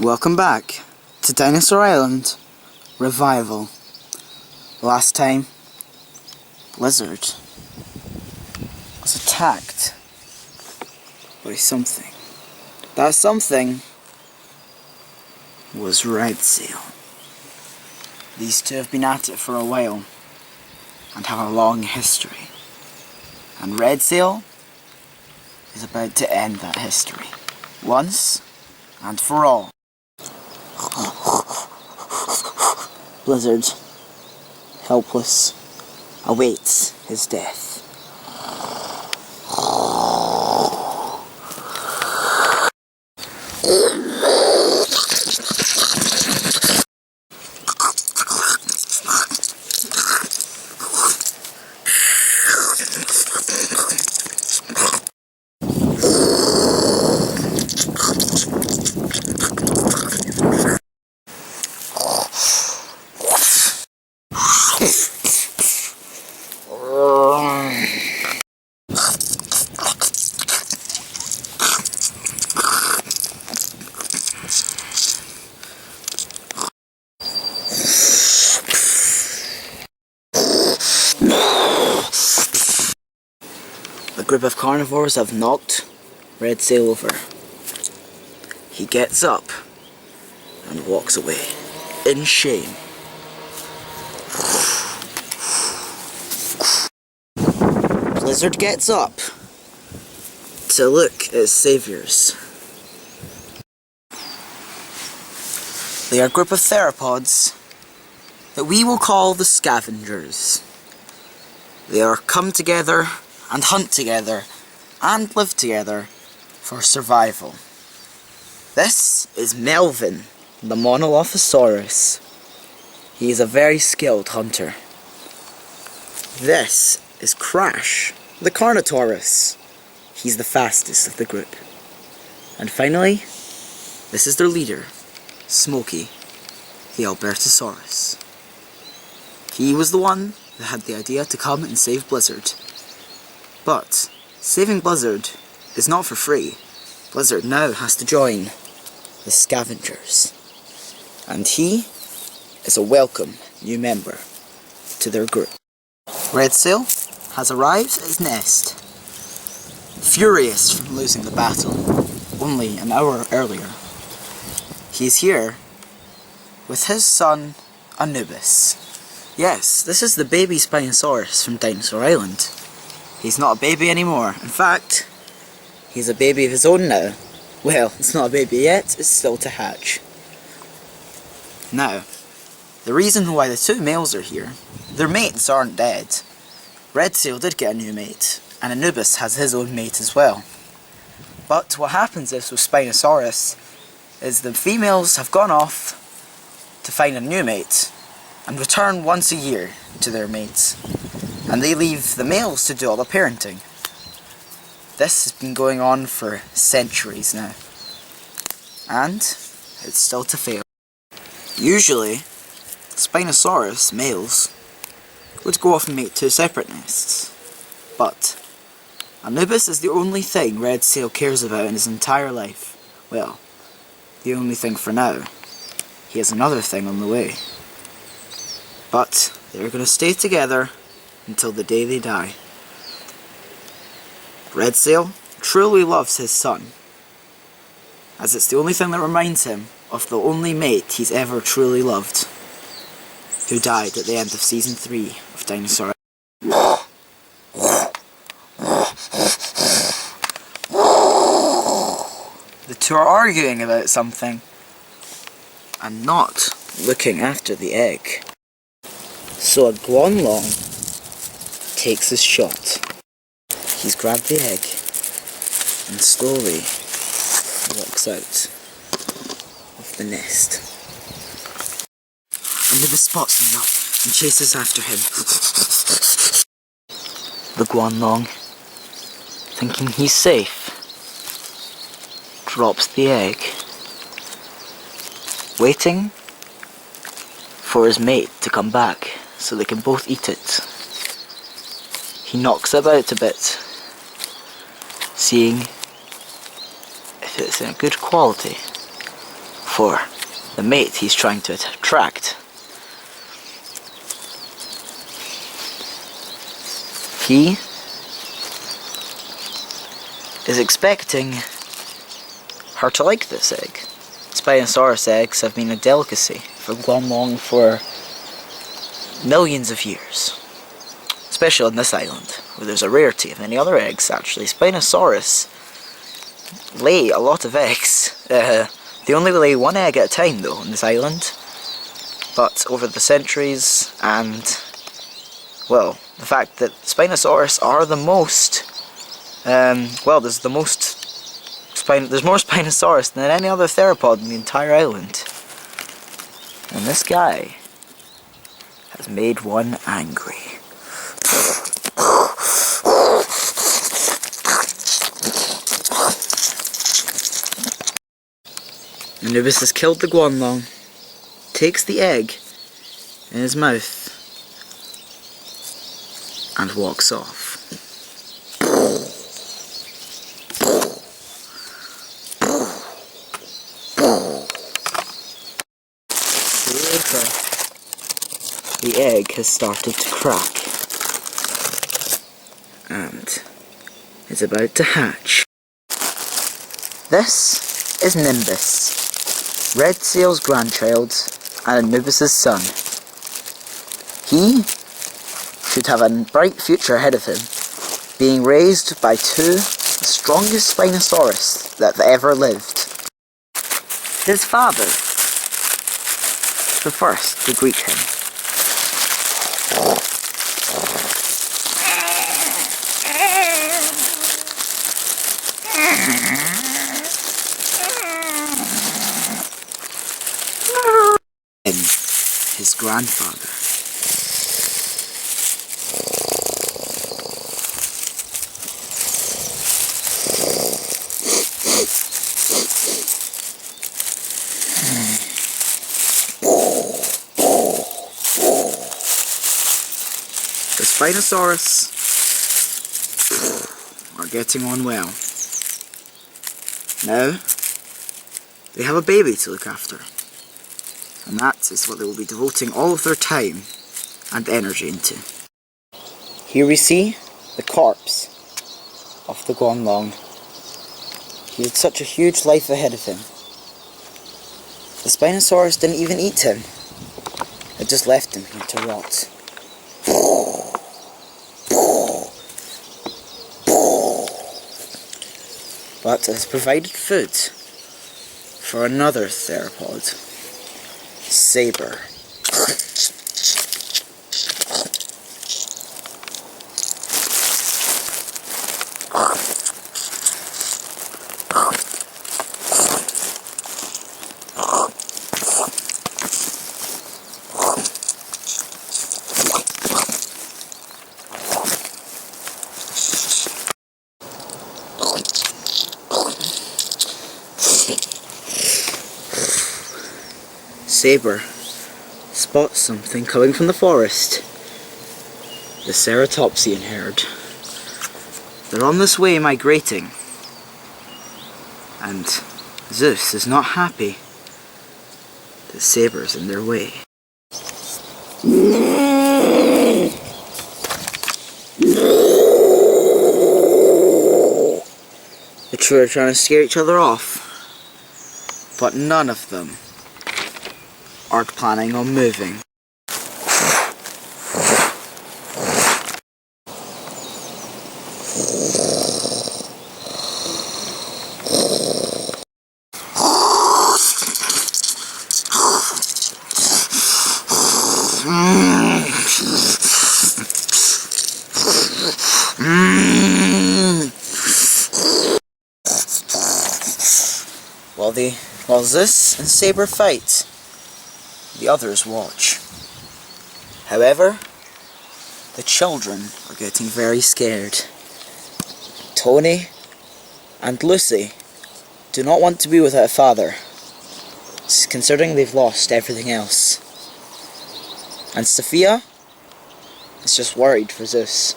Welcome back to Dinosaur Island Revival. Last time, Blizzard was attacked by something. That something was Red Seal. These two have been at it for a while and have a long history. And Red Seal is about to end that history, once and for all. Blizzard, helpless, awaits his death. A group of carnivores have knocked Red Seal over. He gets up and walks away in shame. Blizzard gets up to look at his saviors. They are a group of theropods that we will call the Scavengers. They are come together and hunt together and live together for survival. This is Melvin, the Monolothosaurus. He is a very skilled hunter. This is Crash, the Carnotaurus. He's the fastest of the group. And finally, this is their leader, Smokey, the Albertosaurus. He was the one that had the idea to come and save Blizzard. But saving Blizzard is not for free. Blizzard now has to join the Scavengers. And he is a welcome new member to their group. Red Seal has arrived at his nest, furious from losing the battle only an hour earlier. He is here with his son Anubis. Yes, this is the baby Spinosaurus from Dinosaur Island. He's not a baby anymore. In fact, he's a baby of his own now. Well, it's not a baby yet, it's still to hatch. Now, the reason why the two males are here, their mates aren't dead. Red Seal did get a new mate, and Anubis has his own mate as well. But what happens is with Spinosaurus, is the females have gone off to find a new mate, and return once a year to their mates. And they leave the males to do all the parenting. This has been going on for centuries now. And it's still to fail. Usually, Spinosaurus males would go off and make two separate nests. But Anubis is the only thing Red Seal cares about in his entire life. Well, the only thing for now. He has another thing on the way. But they're going to stay together until the day they die. Red Seal truly loves his son, as it's the only thing that reminds him of the only mate he's ever truly loved, who died at the end of Season 3 of Dinosaur Island. The two are arguing about something, and not looking after the egg. So a Guanlong takes his shot. He's grabbed the egg and slowly walks out of the nest. Anubis spots him now and chases after him. The Guanlong, thinking he's safe, drops the egg, waiting for his mate to come back so they can both eat it. He knocks about a bit, seeing if it's in a good quality for the mate he's trying to attract. He is expecting her to like this egg. Spinosaurus eggs have been a delicacy for Guanlong for millions of years. Especially on this island, where there's a rarity of any other eggs actually. Spinosaurus lay a lot of eggs. They only lay one egg at a time though on this island. But over the centuries and, well, the fact that Spinosaurus are the most, there's more Spinosaurus than any other theropod in the entire island. And this guy has made one angry. Anubis has killed the Guanlong, takes the egg in his mouth, and walks off. The egg has started to crack and is about to hatch. This is Nimbus, Red Sail's grandchild and Anubis' son. He should have a bright future ahead of him, being raised by the strongest Spinosaurus that ever lived. His father, the first to greet him. His grandfather. The Spinosaurus are getting on well. Now, they have a baby to look after. And that is what they will be devoting all of their time and energy into. Here we see the corpse of the Guanlong. He had such a huge life ahead of him. The Spinosaurus didn't even eat him. It just left him here to rot. But it has provided food for another theropod. Saber. Saber spots something coming from the forest. The ceratopsian herd. They're on this way migrating. And Zeus is not happy that Saber's in their way. The two are trying to scare each other off, but none of them are planning on moving. While Zeus and Saber fight, the others watch. However, the children are getting very scared. Tony and Lucy do not want to be without a father, considering they've lost everything else. And Sophia is just worried for Zeus,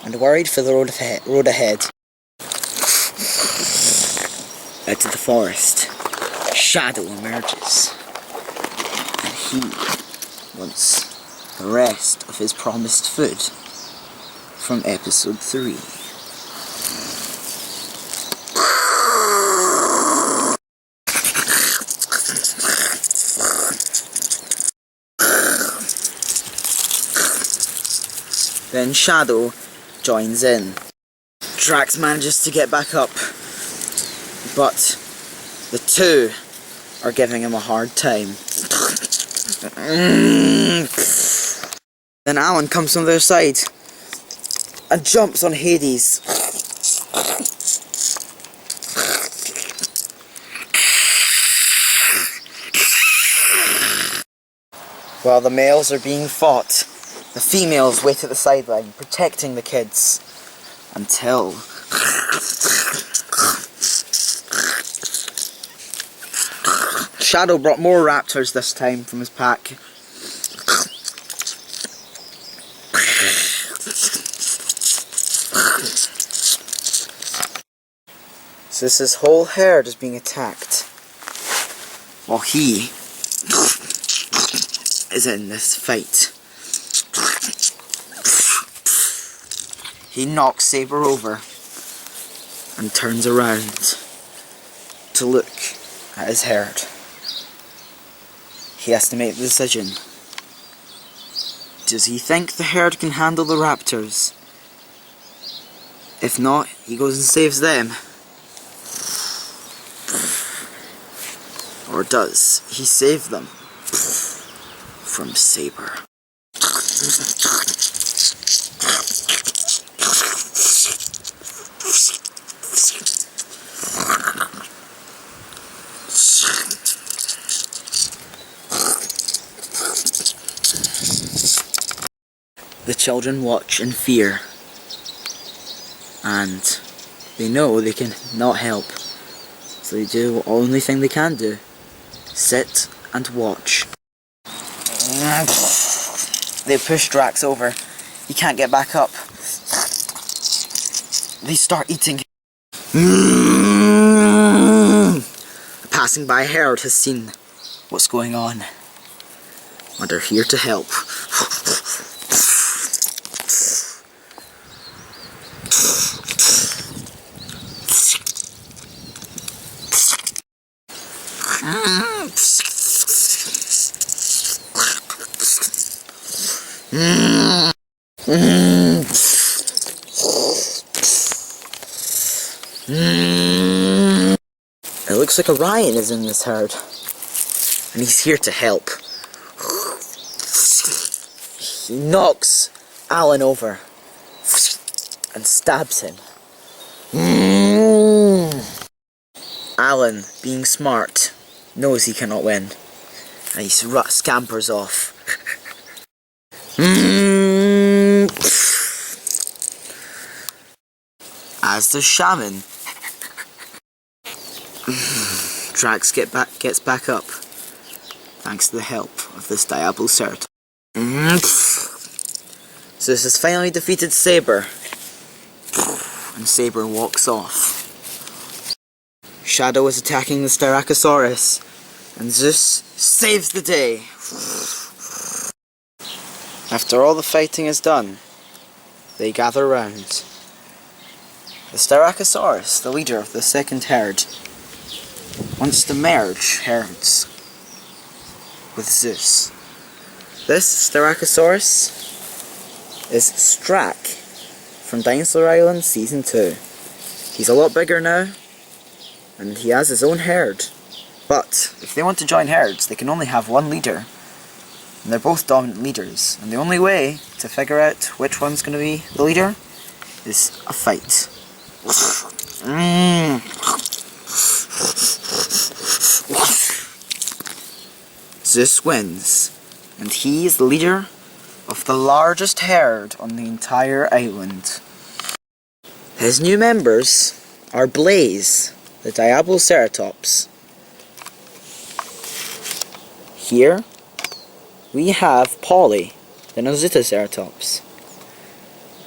and worried for the road ahead. Out to the forest. Shadow emerges, and he wants the rest of his promised food from episode 3. Then Shadow joins in. Drax manages to get back up, but the two are giving him a hard time. Then Alan comes from their side and jumps on Hades. While the males are being fought, the females wait at the sideline, protecting the kids, until Shadow brought more raptors this time from his pack. So his whole herd is being attacked, while he is in this fight. He knocks Saber over and turns around to look at his herd. He has to make the decision. Does he think the herd can handle the raptors? If not, he goes and saves them. Or does he save them from Saber? The children watch in fear, and they know they can not help, so they do the only thing they can do: sit and watch. They push Drax over. He can't get back up. They start eating. A passing by herd has seen what's going on, and they're here to help. It looks like Orion is in this herd, and he's here to help. He knocks Alan over and stabs him. Alan, being smart, knows he cannot win, and he scampers off. As does Shaman. Drax gets back up, thanks to the help of this Diabloceratops. So this has finally defeated Saber, and Saber walks off. Shadow is attacking the Styracosaurus, and Zeus saves the day. After all the fighting is done, they gather round. The Styracosaurus, the leader of the second herd, wants to merge herds with Zeus. This Styracosaurus is Strack from Dinosaur Island Season 2. He's a lot bigger now, and he has his own herd. But if they want to join herds, they can only have one leader. And they're both dominant leaders. And the only way to figure out which one's going to be the leader is a fight. Zeus wins, and he is the leader of the largest herd on the entire island. His new members are Blaze, the Diabloceratops. Here we have Polly, the Nositoceratops.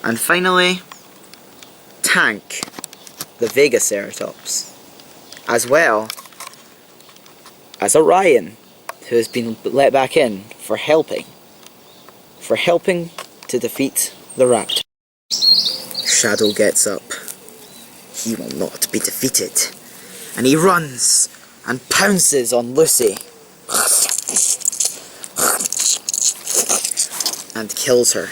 And finally, Tank, the Vegaceratops. As well as Orion, who has been let back in for helping to defeat the raptor. Shadow gets up. He will not be defeated. And he runs and pounces on Lucy and kills her.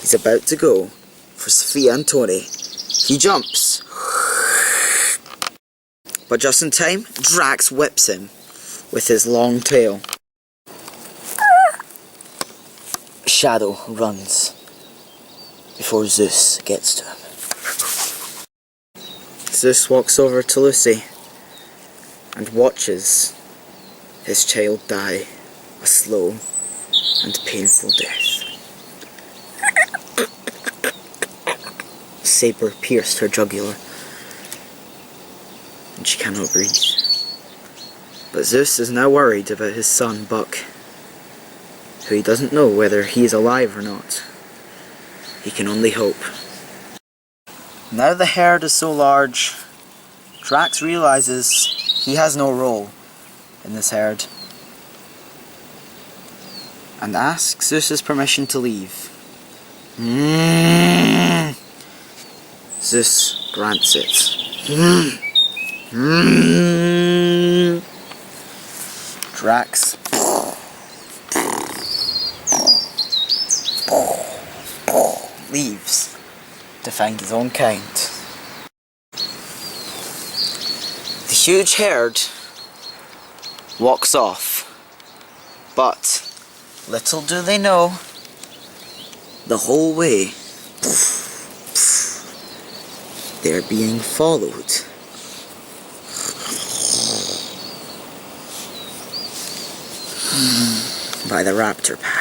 He's about to go for Sophia and Tony. He jumps, but just in time, Drax whips him with his long tail. Shadow runs before Zeus gets to him. Zeus walks over to Lucy and watches his child die a slow and painful death. Saber pierced her jugular, and she cannot breathe. But Zeus is now worried about his son Buck, who he doesn't know whether he is alive or not. He can only hope. Now the herd is so large, Drax realizes he has no role in this herd, and asks Zeus's permission to leave. Zeus grants it. Drax leaves to find his own kind. The huge herd walks off, but little do they know, the whole way they're being followed by the raptor pack.